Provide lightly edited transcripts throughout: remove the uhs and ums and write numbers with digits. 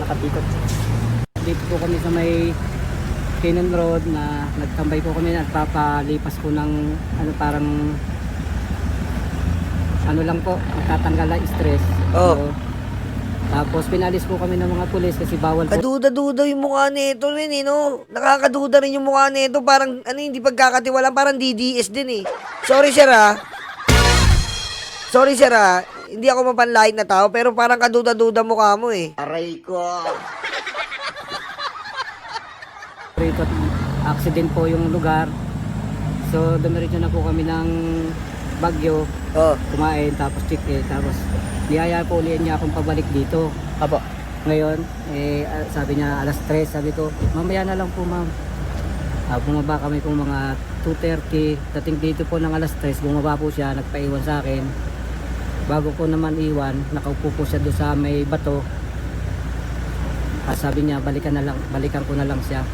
nakatikot. Dito po kami sa may Cannon Road na nagtambay po kami, nagpapalipas po ng ano, parang ano lang po, magtatanggal na stress. Oh. So, tapos pinalis po kami ng mga pulis kasi bawal po. Kaduda-duda yung mukha nito rin, eh, no? Nakakaduda rin yung mukha nito. Parang, ano, hindi pagkakatiwalaan. Parang DDS din, eh. Sorry, sir, ha? Sorry, sir, ha? Hindi ako mapanlait na tao, pero parang kaduda-duda mukha mo, eh. Aray ko. Rito, accident po yung lugar. So, dumiretso na po kami ng Baguio, Oh. kumain, tapos check-in, tapos niyaya po ulit niya akong pabalik dito. Apo. Ngayon, sabi niya alas 3, sabi ko, mamaya na lang po ma'am. Bumaba kami po mga 2:30, dating dito po ng alas 3, bumaba po siya, nagpaiwan sa akin. Bago ko naman iwan, nakaupo po siya doon sa may bato. Sabi niya, balikan ko na lang siya.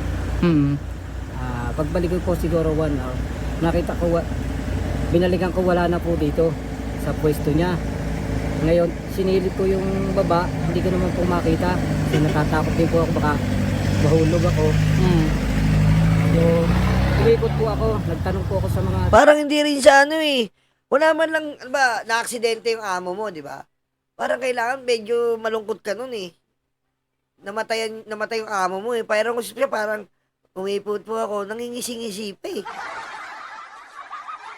Pagbalik ko po siguro 1 hour, nakita ko, binalikan ko, wala na po dito sa pwesto niya. Ngayon, sinilip ko yung baba, hindi ko naman po makita. Kasi natatakot din po ako, baka mahulog ako. So, umikot po ako, nagtanong po ako sa mga... Parang hindi rin siya, ano, eh. Wala man lang, ano ba, na-aksidente yung amo mo, di ba? Parang kailangan medyo malungkot ka nun, eh. Namatay yung amo mo, eh. Parang siya, parang umipot po ako, nangingising-isip, eh.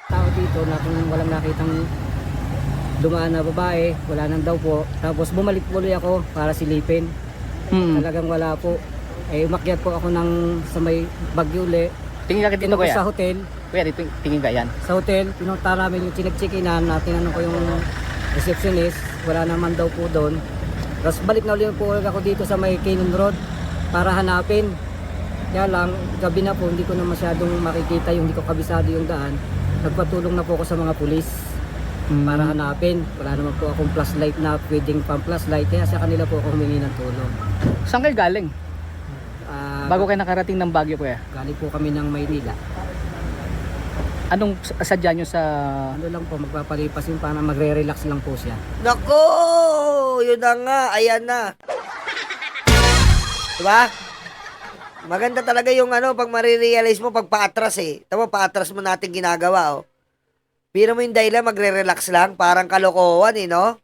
Tao dito na kung walang nakitang dumaan na babae, wala nang daw po. Tapos bumalik tuloy ako para silipin. Talagang wala po. Umakyat po ako sa may Baguio uli. Tingin ka dito, Tinapos kuya. sa hotel. Kuya, dito, tingin ka yan. Sa hotel, pinunta namin yung chinek-checkinan na tinanong ko yung receptionist. Wala naman daw po doon. Tapos balik na ulit po ako dito sa may Cannon Road para hanapin. Kaya lang, gabi na po, hindi ko na masyadong makikita yung hindi ko kabisado yung daan. Nagpatulong na po ako sa mga pulis para hanapin. Wala naman po akong flashlight na pwedeng pang flashlight, kaya sa kanila po ako humingi ng tulong. Saan kayo galing? Bago kayo nakarating ng Baguio, kuya? Galing po kami ng Maynila. Anong sadya nyo sa... Ano lang po, magpapalipas yung para magre-relax lang po siya. Nako! Yun na nga, ayan na. Diba? Maganda talaga yung ano, pag marirealize mo, pag paatras, eh. Tama, paatras mo natin ginagawa, oh. Pira mo yung dahilan, magre-relax lang. Parang kalokohan, eh, no?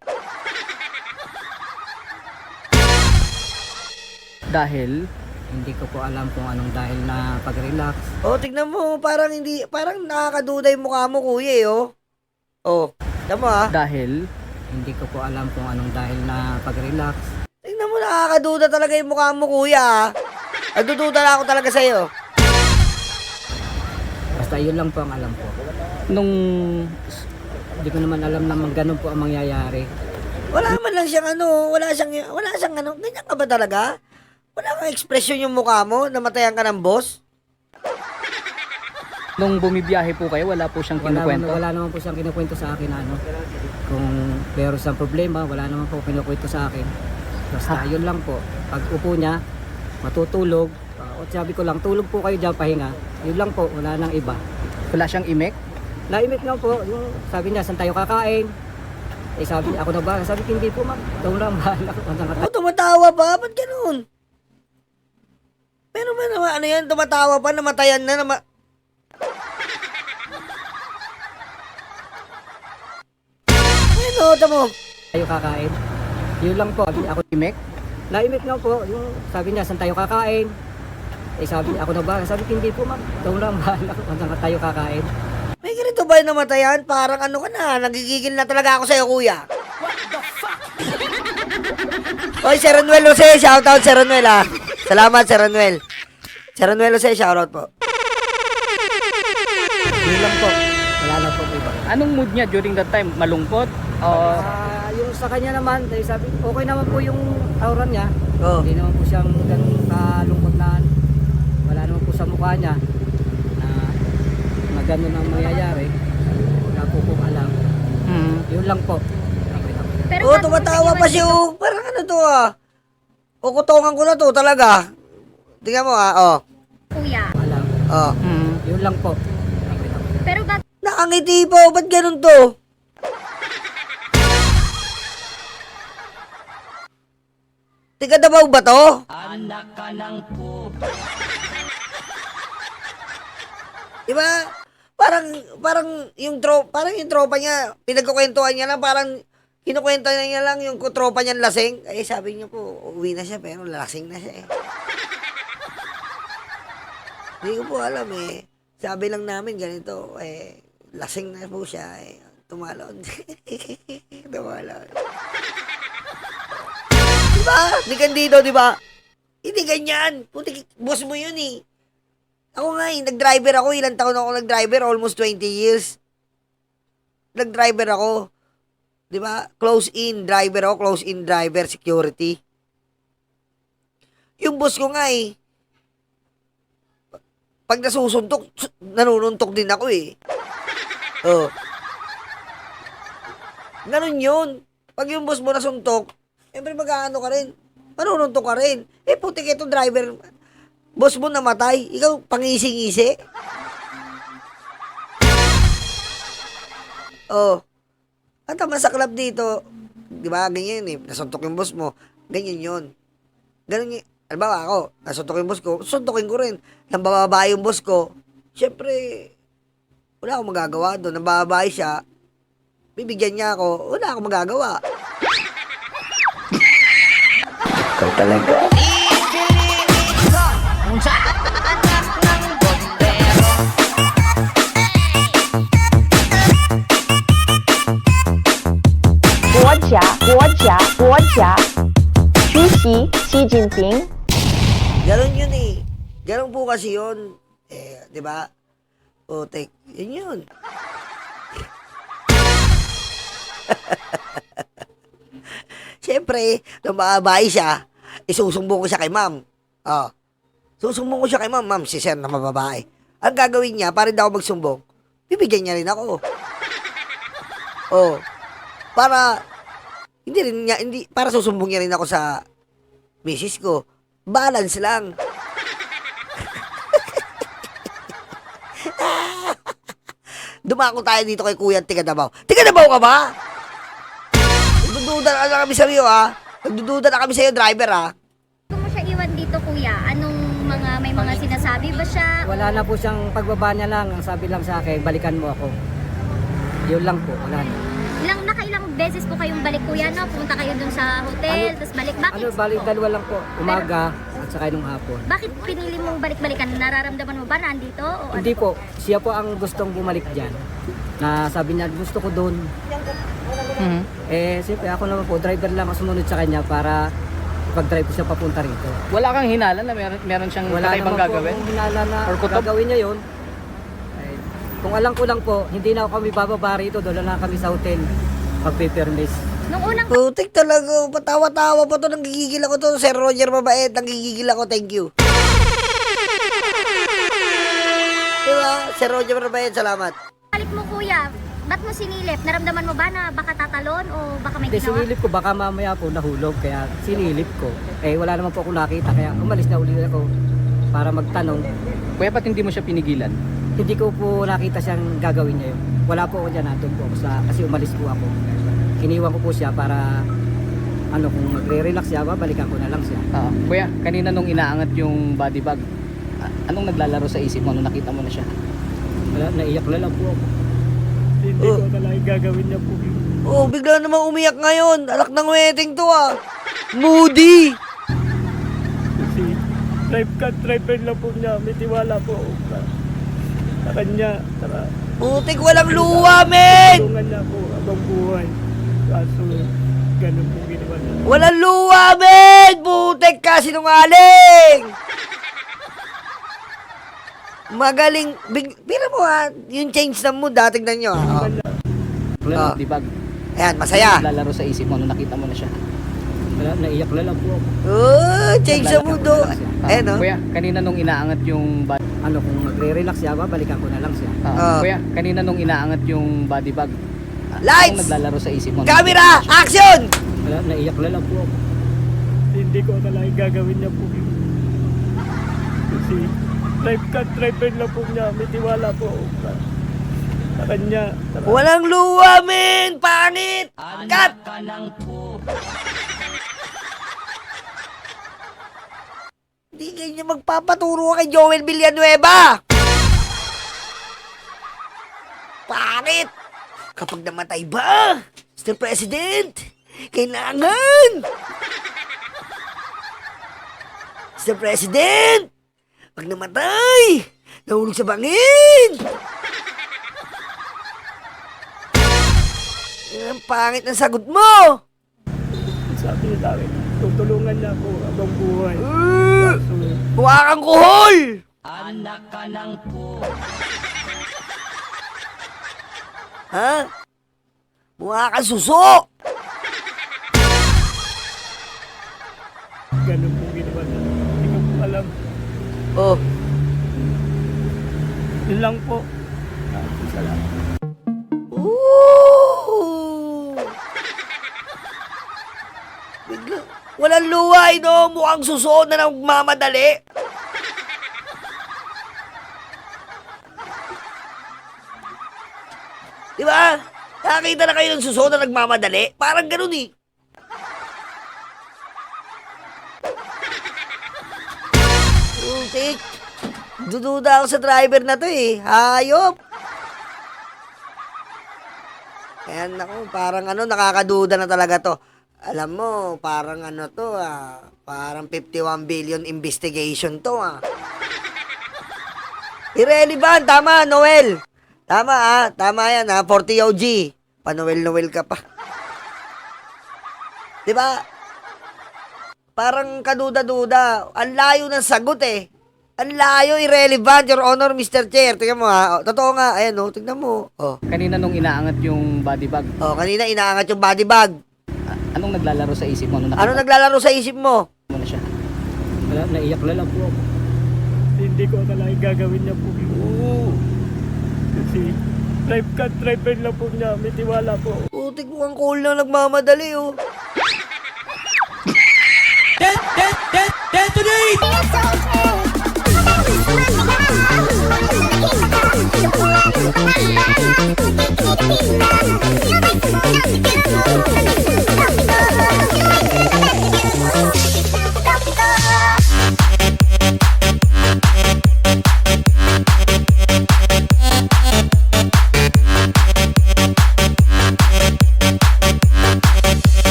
Dahil... Hindi ko po alam kung anong dahil na pag-relax. Oh, tignan mo, parang nakakaduda yung mukha mo, kuya, eh, oh. Oh, tama, ah. Dahil... Hindi ko po alam kung anong dahil na pag-relax. Tignan mo, nakakaduda talaga yung mukha mo, kuya, ah. Nagdududa na ako talaga sa'yo. Basta yun lang po ang alam ko. Nung... Hindi ko naman alam na ganun po ang mangyayari. Wala man lang siyang ano, wala siyang ano, ganyan ka ba talaga? Wala kang ekspresyon yung mukha mo, namatayan ka ng boss? Nung bumibiyahe po kayo, wala po siyang kinukwento? Wala naman po siyang kinukwento sa akin ano. Kung meron siyang problema, wala naman po kinukwento sa akin. Basta yun lang po. Pag upo niya, matutulog. O sabi ko lang, tulog po kayo dyan, pahinga. Yun lang po, wala nang iba. Wala siyang imik? Naimik lang po, yung sabi niya, saan tayo kakain? Sabi ako na ba? Sabi ko, hindi po ma'am. Ikaw lang, bahala ko. Oh, tumatawa pa? Ba't ganun? Pero ba ano yan, tumatawa pa, namatayan na, Ano, tamo? Tayo kakain. Yun lang po, sabi ako, Imik? naimik lang po, yung sabi niya, saan tayo kakain? Sabi ako na ba? Sabi ko, hindi po ma'am. Ikaw lang, bahala ko. Saan tayo kakain? May ganito ba yung namatayan? Parang ano ka na, nagigigil na talaga ako sa'yo, kuya. What the fuck? Oy, Sir Manuel Jose, shoutout Sir Manuel, ah. Salamat, Sir Manuel. Sir Manuel Jose, shoutout po. Yun lang po. Wala lang po iba. Anong mood niya during that time? Malungkot? Yung sa kanya naman, dahil sabi, okay naman po yung aura niya. Oh. Hindi naman po siyang ganun kalungkot na wala naman po sa mukha niya na ganun ang mangyayari. Wala po pong alam. Yun lang po. Pero Oh, tumatawa pa siya, oh. Parang ano to, ah. Kukutongan ko na to, talaga. Tingnan mo, ah, oh. kuya. Alam. Oh. Yun lang po. Pero Nakangiti po, ba't ganun to? Tiga Davao ba to? Diba? Parang yung tropa niya, pinagkukwentuhan niya lang, parang kinukwento niya lang yung tropa niya lasing. Eh, sabi niyo po, uwi na siya, pero lasing na siya eh. Hindi ko po alam eh. Sabi lang namin ganito, eh, lasing na po siya eh. Tumalon. Tumalon. Diba? Di Candido, diba? Hindi ganyan. Puti, boss mo yun eh. Ako nga eh, nag-driver ako. Ilang taon ako nag-driver? Almost 20 years. Nag-driver ako. Diba? Close-in driver ako. Close-in driver, security. Yung boss ko nga eh, pag nasusuntok, nanununtok din ako eh. Oh. Ganun yun. Pag yung boss mo nasuntok, siyempre mag-aano ka rin. Manununtok ka rin. Eh, putik itong driver. Boss mo namatay. Ikaw, pangisi-ngisi. Oh. At ang masaklap dito, di ba, ganyan eh. Nasuntok yung boss mo. Ganyan yun. Ganun yun. Halimbawa ako, nasuntok yung boss ko, suntokin ko rin. Nang bababae yung boss ko, syempre, wala akong magagawa doon. Nang bababae siya, bibigyan niya ako, wala akong magagawa. Ikaw talaga. Guo 习近平。 Ganon yun eh. Ganon po kasi yun. Eh, di ba? O, yun yun. Siyempre, nung babae siya, isusumbong ko siya kay ma'am. Oh. Susumbong ko siya kay ma'am. Ma'am, si sir na mababae. Ang gagawin niya, para daw magsumbong, bibigyan niya rin ako. Oh. Para, para susumbong niya rin ako sa misis ko. Balance lang. Dumako tayo dito kay Kuya Tiga Davao. Tiga Davao ka ba? Nagdududa na kami sa iyo, ha? Nagdududa na kami sa iyo, driver, ha? Kung mo siya iwan dito, kuya, may mga sinasabi ba siya? Wala na po siyang pagbaba niya lang. Ang sabi lang sa akin, balikan mo ako. Yun lang po, wala na. Nakailang beses po kayong balik, kuya, no? Pumunta kayo dun sa hotel, tapos balik. Bakit? Balik dalawa lang po. Umaga at saka nung hapon. Bakit pinili mong balik-balikan? Nararamdaman mo ba na andito? O ano? Hindi po, siya po ang gustong bumalik dyan. Na sabi niya, gusto ko doon. Eh, siyempre ako naman po, driver lang ako sumunod sa kanya para pag-drive siya papunta rito. Wala kang hinala na meron siyang Wala kakaibang naman po gagawin? akong hinala na Or kutob? gagawin niya yun. Eh, kung alam ko lang po, hindi na kami bababa rito, doon na kami sa hotel. Magpe-permis. Nung unang Putik talaga. Patawa-tawa pa to. Nanggigigil ako to. Sir Roger Mabait. Nanggigigil ako. Thank you. Diba? Sir Roger Mabait. Salamat. balik mo, kuya, ba't mo sinilip? Naramdaman mo ba na baka tatalon o baka may Hindi, ginawa? sinilip ko, baka mamaya po nahulog, kaya sinilip ko. Eh, wala naman po ako nakita, kaya umalis na ulit ako para magtanong. Kuya, ba't hindi mo siya pinigilan? Hindi ko po nakita siyang gagawin niya yun. Wala po ako dyan, natun po ako kasi umalis po ako. Iniwan ko po siya para, kung magre-relax siya, babalikan ko na lang siya. Kuya, kanina nung inaangat yung body bag, anong naglalaro sa isip mo nung nakita mo na siya? Wala, naiyak na lang po ako. Hindi ko talaga gagawin niya po yun. Oh, bigla namang umiyak ngayon. Alak ng wedding to ah. Moody. Kasi driver lang po niya, may tiwala po ako sa kanya. Tara, Putik walang luwa, men. tulungan niya po abang buhay. Kaso, ganun po ginawa niya. Walang luwa, men. Putik ka, sinungaling. Magaling. Pira mo ha, yung change ng mood, tignan nyo ha. Oh. Wala, Ah. body bag. Ayan, masaya. Naglalaro sa isip mo nung nakita mo na siya. Wala, naiyak na lang po ako. Oh, change ng mood oh. Ayan oh. Kuya, kanina nung inaangat yung body Kung magre-relax siya, babalikan ko na lang siya. Kuya, kanina nung inaangat yung body bag, Lights! anong naglalaro sa isip mo? Camera, action! Wala, naiyak na lang po ako. Hindi ko talaga gagawin niya po yun. Kasi, driver lang po niya, may tiwala po ako sa kanya. Tara, Walang luwa, men. Pangit. Cut. Hindi ganyan magpapaturo kay Joel Villanueva. Pangit! Kapag namatay ba, Mr. President, kailangan! Mr. President, pag namatay, nahulog sa bangin! Yan ang pangit ng sagot mo! Sabi niya sa akin, tutulungan niya ako habang buhay. So, Mukha kang kuhol! Anak ka ng po. Ha? Mukha kang suso! ganun po ginawa niya. Hindi ko po alam. Oh, Yun lang po. Salamat. ooh! Bigla. Walang luway, no? Mukhang suso na nagmamadali. Di ba? Nakakita na kayo ng suso na nagmamadali? Parang ganun eh. Putik. Dududa ako sa driver na to eh. Hayop. Ayan ako, parang nakakaduda na talaga to. Alam mo, parang to parang 51 billion investigation to Irrelevant, tama, Noel. Tama tama yan 40 OG. Pa-Noel ka pa. 'Di ba? Parang kaduda-duda. Ang layo ng sagot eh. Ang layo, irrelevant, Your Honor, Mr. Chair. Tingnan mo totoo nga, ayan tingnan mo. Kanina nung inaangat yung body bag, Kanina inaangat yung body bag. anong naglalaro sa isip mo? Ano naglalaro sa isip mo? mo na siya? Wala, naiyak na lang po ako. Hindi ko akalain gagawin niya po. Kasi driver lang po niya. May tiwala po. Putik mo ang cool na nagmamadali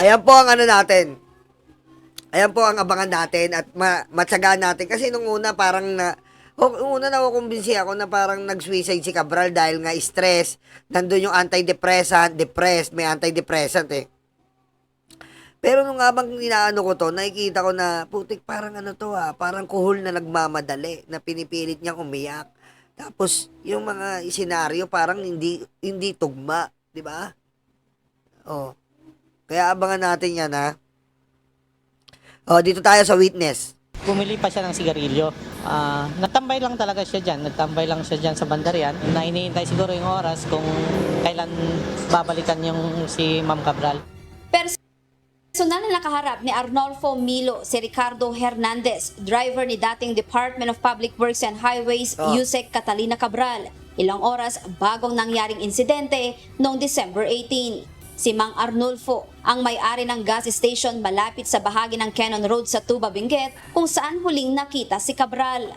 Ayan po ang natin. Ayan po ang abangan natin at matsagaan natin. Kasi nung una parang nakukumbinsi ako na parang nag-suicide si Cabral dahil nga stress. Nandun yung antidepressant, depressed, may antidepressant eh. Pero nung habang inaano ko to, nakikita ko na, putik parang parang kuhol na nagmamadali, na pinipilit niyang umiyak. Tapos, yung mga senaryo parang hindi tugma, di ba? Kaya abangan natin yan, dito tayo sa witness. Bumili pa siya ng sigarilyo. Nagtambay lang talaga siya dyan. Nagtambay lang siya dyan sa bandarian. Na iniintay siguro yung oras kung kailan babalikan yung si Ma'am Cabral. Personal na nakaharap ni Arnolfo Milo si Ricardo Hernandez, driver ni dating Department of Public Works and Highways, Yusek Catalina Cabral. Ilang oras bagong nangyaring insidente noong December 18. Si Mang Arnulfo ang may-ari ng gas station malapit sa bahagi ng Cannon Road sa Tuba, Benguet kung saan huling nakita si Cabral.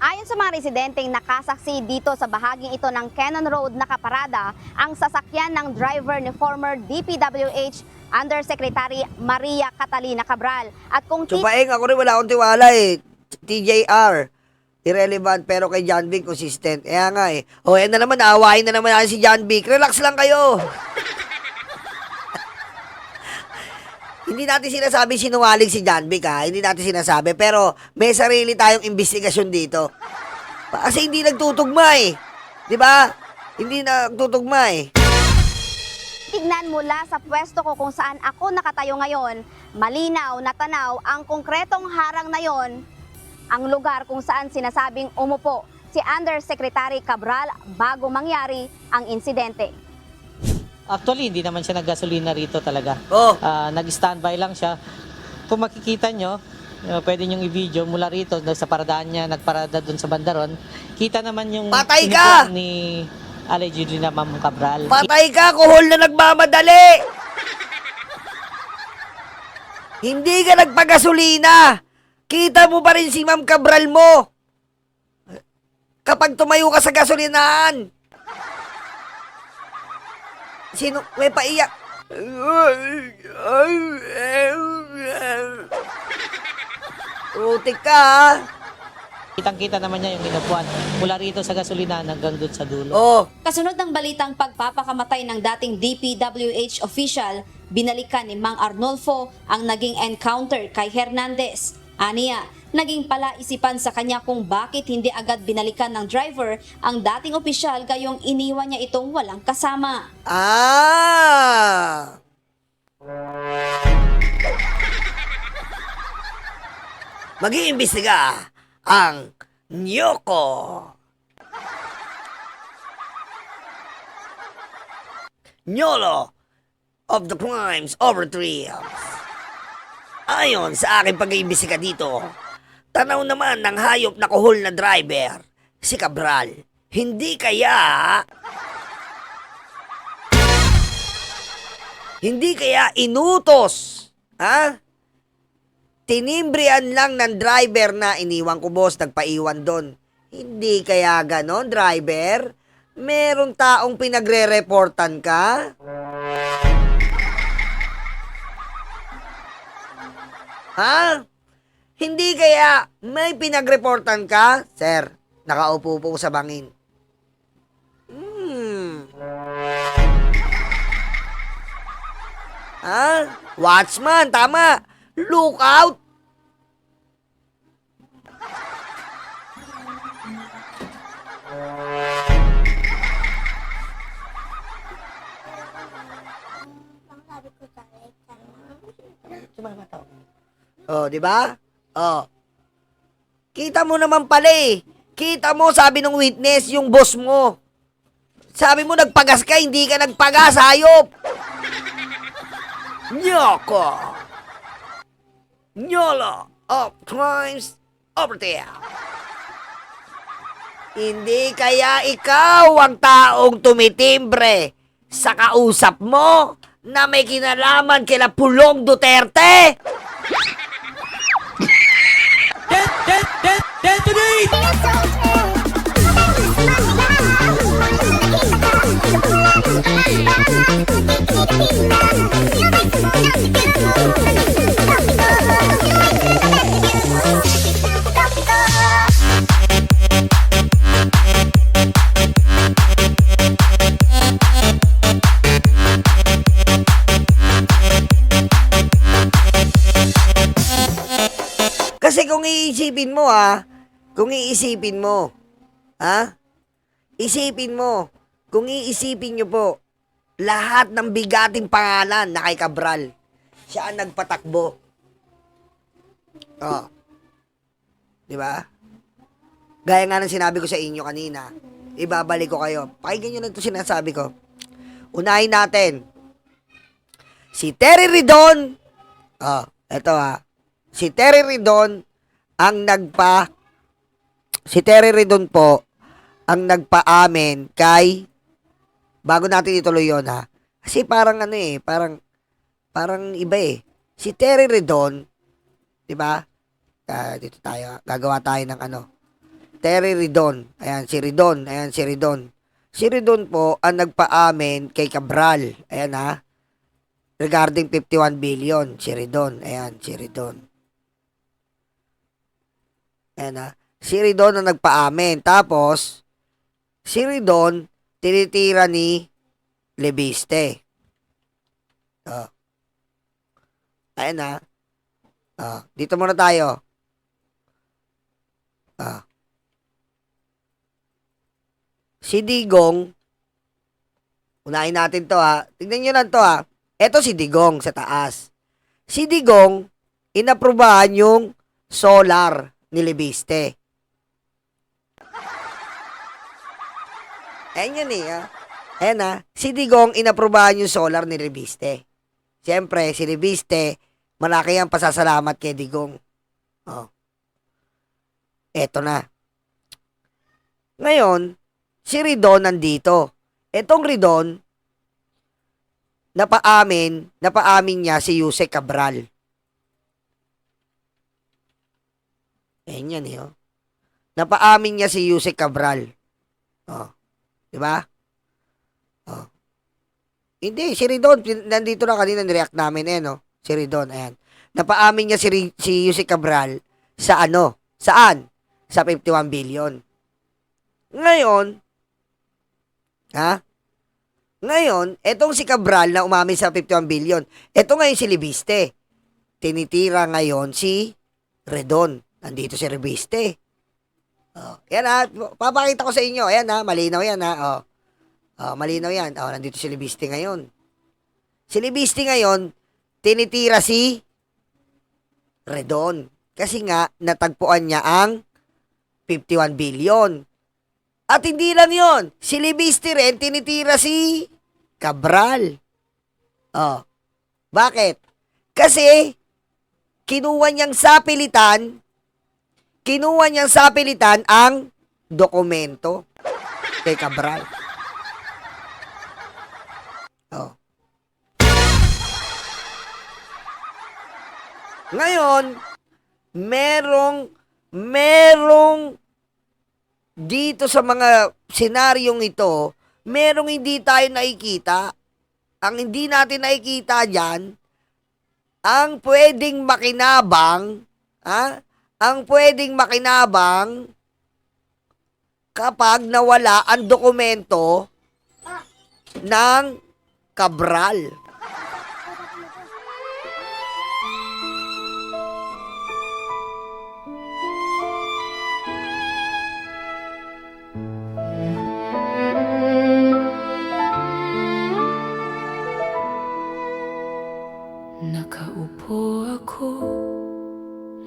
Ayon sa mga residenteng nakasaksi dito sa bahaging ito ng Cannon Road nakaparada ang sasakyan ng driver ni former DPWH Undersecretary Maria Catalina Cabral. At kung Chupaeng, ako rin wala akong tiwala TJR. Irrelevant, pero kay John Vic consistent. Kaya nga yan na naman, aawahin na naman natin si John Vic. Relax lang kayo. Hindi natin sinasabi sinungaling si John Vic Hindi natin sinasabi. Pero may sarili tayong investigasyon dito. Kasi hindi nagtutugma Di ba? Hindi nagtutugma tignan mula sa pwesto ko kung saan ako nakatayo ngayon, malinaw na tanaw ang konkretong harang na yon, ang lugar kung saan sinasabing umupo si Undersecretary Cabral bago mangyari ang insidente. Actually, hindi naman siya naggasolina rito talaga. Nag-standby lang siya. Kung makikita nyo, pwede nyo i-video mula rito sa paradaan niya, nagparada dun sa bandaron. Kita naman yung Patay ka! uniform ni allegedly na Ma'am Cabral. Patay ka, kuhol na nagmamadali! Hindi ka nagpagasolina. Kita mo pa rin si Ma'am Cabral mo. Kapag tumayo ka sa gasolinahan. Sino? May paiyak. Utik ka, ha? Kitang-kita naman niya yung inupuan mula rito sa gasolina hanggang doon sa dulo. Oh, Kasunod ng balitang pagpapakamatay ng dating DPWH official, binalikan ni Mang Arnolfo ang naging encounter kay Hernandez. Aniya, naging palaisipan sa kanya kung bakit hindi agad binalikan ng driver ang dating opisyal gayong iniwan niya itong walang kasama. ah. Mag-iimbestiga ang Nyoko. Nyolo of the crimes over 3 years. Ayon sa aking pag-iimbestiga dito, tanaw naman ng hayop na kuhol na driver, si Cabral. Hindi kaya inutos, ha? Tinimbrian lang ng driver na iniwan ko, boss, nagpaiwan doon. Hindi kaya ganon, driver? Merong taong pinagre-reportan ka? Ha? Hindi kaya may pinagreportan ka? Sir, nakaupo po sa bangin. Ha? Watchman, tama. Look out. Oh, di ba? Oh. Kita mo naman pala eh. Kita mo, sabi ng witness, yung boss mo. Sabi mo nagpagas ka, hindi ka nagpagas, hayop. Nyoko. Nyolo of crimes over there. Hindi kaya ikaw ang taong tumitimbre sa kausap mo na may kinalaman kila Pulong Duterte? Kasi kung iisipin mo, kung iisipin mo, isipin mo, kung iisipin nyo po, lahat ng bigating pangalan na kay Cabral, siya ang nagpatakbo. Oh. Di ba? Gaya nga ng sinabi ko sa inyo kanina, ibabalik ko kayo. Pakinggan nyo na ito sinasabi ko. Unahin natin. Si Terry Ridon, eto si Terry Ridon si Terry Ridon po ang nagpaamin kay, bago natin ituloy yun kasi parang parang iba eh. Si Terry Ridon, di ba? Dito tayo, gagawa tayo ng Terry Ridon. Ayan, si Ridon. Ayan, si Ridon. Si Ridon po ang nagpaamin kay Cabral. Ayan regarding 51 billion. Si Ridon. Ayan, si Ridon. Ayan si Ridon ang nagpaamin. Tapos, si Ridon, tinitira ni Lebiste. Ayan dito muna tayo. Si Digong, unahin natin to tignan nyo lang to Eto si Digong sa taas. Si Digong, inaprubahan yung solar ni Lebiste. Ayan yan Ayan si Digong, inaprubahan yung solar ni Lebiste. Siyempre, si Lebiste, malaki ang pasasalamat kay Digong. Eto na. Ngayon, si Ridon nandito. Etong Ridon, napaamin niya si Yusek Cabral. Ayan yan eh, oh. Napaamin niya si Yusek Cabral. Oh. Diba? Oh. Hindi, si Ridon, nandito na kanina, nireact namin eh, no? Si Ridon, ayan. Napaamin niya si Yusek Cabral sa ano? Saan? Sa 51 billion. Ngayon, Ngayon, etong si Cabral na umamin sa 51 billion. Eto ngayon si Libiste. Tinitira ngayon si Redon. Nandito si Libiste. Oh, yan papakita ko sa inyo. Ayan malinaw yan malinaw yan. Oh, nandito si Libiste ngayon. Si Libiste ngayon, tinitira si Redon. Kasi nga, natagpuan niya ang 51 billion. At hindi lang yon, si Libiste rin tinitira si Cabral. Oh. Bakit? Kasi kinuha niyang sapilitan ang dokumento kay Cabral. Oh. Ngayon, merong dito sa mga senaryong ito, merong hindi tayo nakikita. Ang hindi natin nakikita dyan, ang pwedeng makinabang, kapag nawala ang dokumento ng Cabral. Nakaupo ako,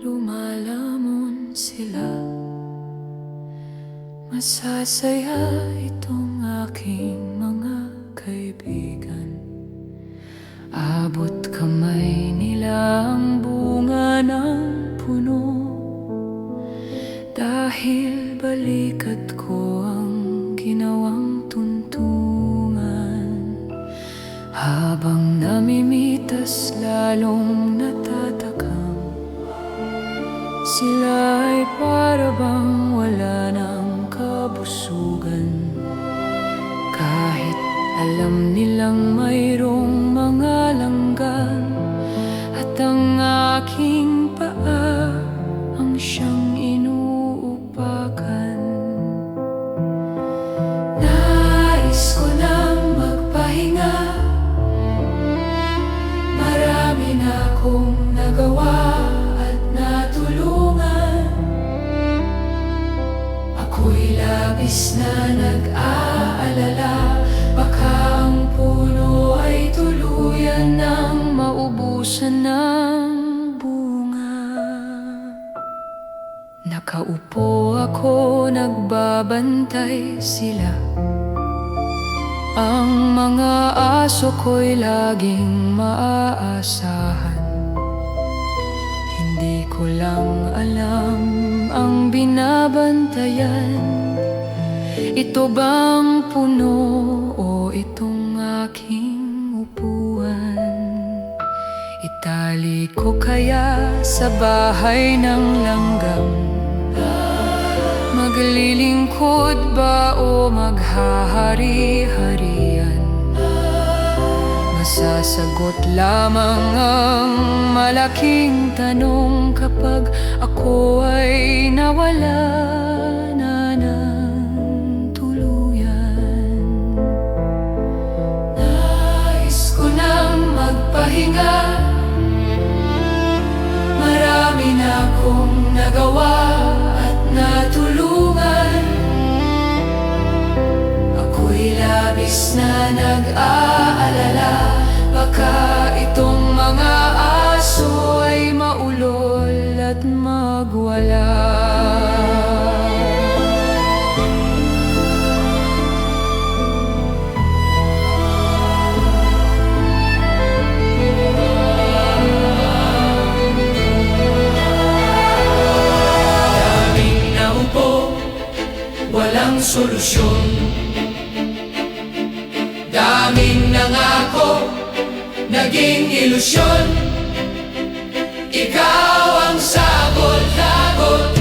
lumalamon sila. Masasaya itong aking mga kaibigan. Abot kamay nila ang bunga ng puno. Dahil balikat ko ang ginawang tuntungan. Habang namimitas lalong natatakam, sila ay para bang wala ng kabusugan. Kahit alam nilang mayroong mga langgan, at ang aking paa ang siyang inuupakan. Nais ko nang magpahinga, marami na akong nagawa at natulungan. Ako'y labis na nag-aalala, baka ang puno ay tuluyan ng maubusan ng bunga. Nakaupo ako, nagbabantay sila. Ang mga aso ko'y laging maaasahan. Hindi ko lang alam ang binabantayan. Ito bang puno o itong aking upuan? Itali ko kaya sa bahay ng langgam? Maglilingkod ba o maghahari-harian? Masasagot lamang ang malaking tanong kapag ako ay nawala na ng tuluyan. Nais ko nang magpahinga, marami na akong nagawa at natulungan. Ako'y labis na nag-aalala, baka itong mga aso ay maulol at magwala. Daming naupo, walang solusyon. Daming nangako, naging ilusyon. Ikaw ang sagot-lagot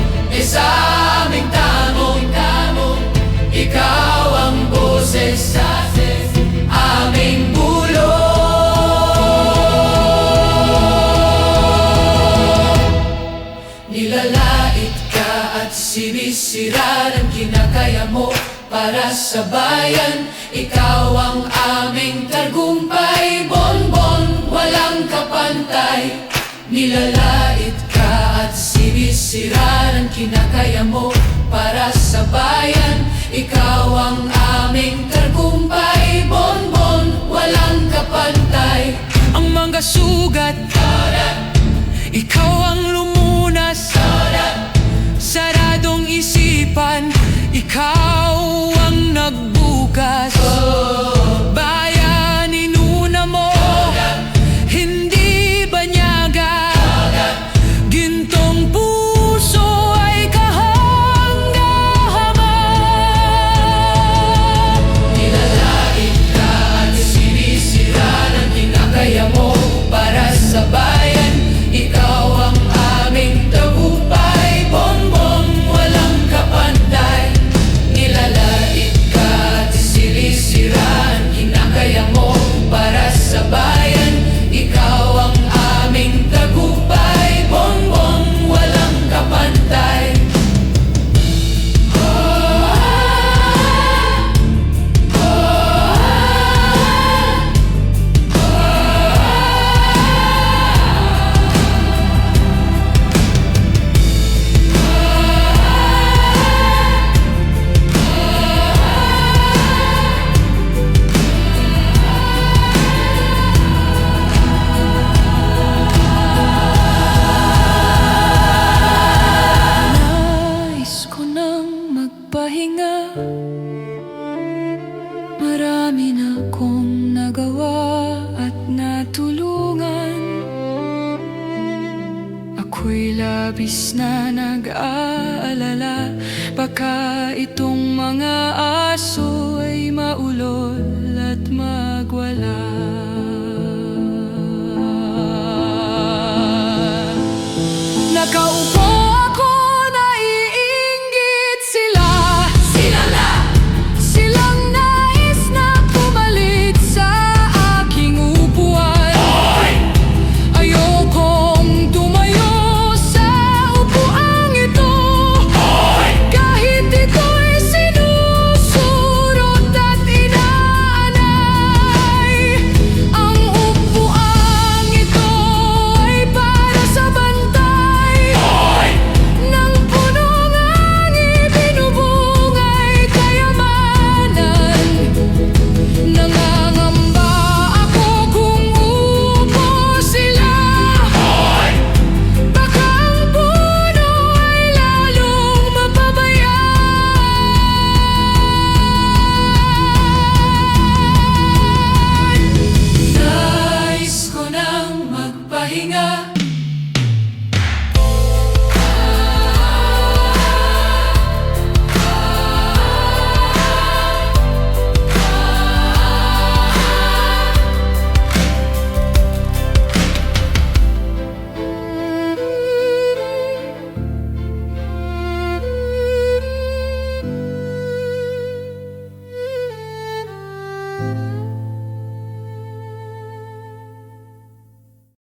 sinisira ng kinakaya mo para sa bayan. Ikaw ang aming tagumpay, bonbon, walang kapantay. Nilalait ka at sinisira ng kinakaya mo para sa bayan. Ikaw ang aming tagumpay, bonbon, walang kapantay. Ang mga sugat, ikaw ang lumunas. Saradong isipan, ikaw ang nagbukas. Bayan, inuna mo, hindi banyaga. Gintong puso ay kahanga-hanga. Nilalait ka at sinisira ng kinakaya mo para sa bayan. Ikaw ang aming tagumpay, bonbon, walang kapantay. Nilalait ka at sinisira ang kinakaya mo para sa bayan. Ikaw ang aming tagumpay, bonbon, walang kapantay. Nais ko nang magpahinga. Marami na kong nagawa at natulungan. Ako'y labis na nag-aalala. Baka itong mga aso ay maulol at magwala. Nakaupo ako, naiinggit sila. Silang nais na pumalit sa aking upuan. Ayokong tumayo sa upuang ito. Kahit ito'y sinusurot at inaanay. Ang upuang ito ay para sa bantay ng punong ang ibinubungay kayamanan. Nangangamba ako kung upo sila. Baka ang puno ay lalong mapabayaan. Nais ko nang magpahinga.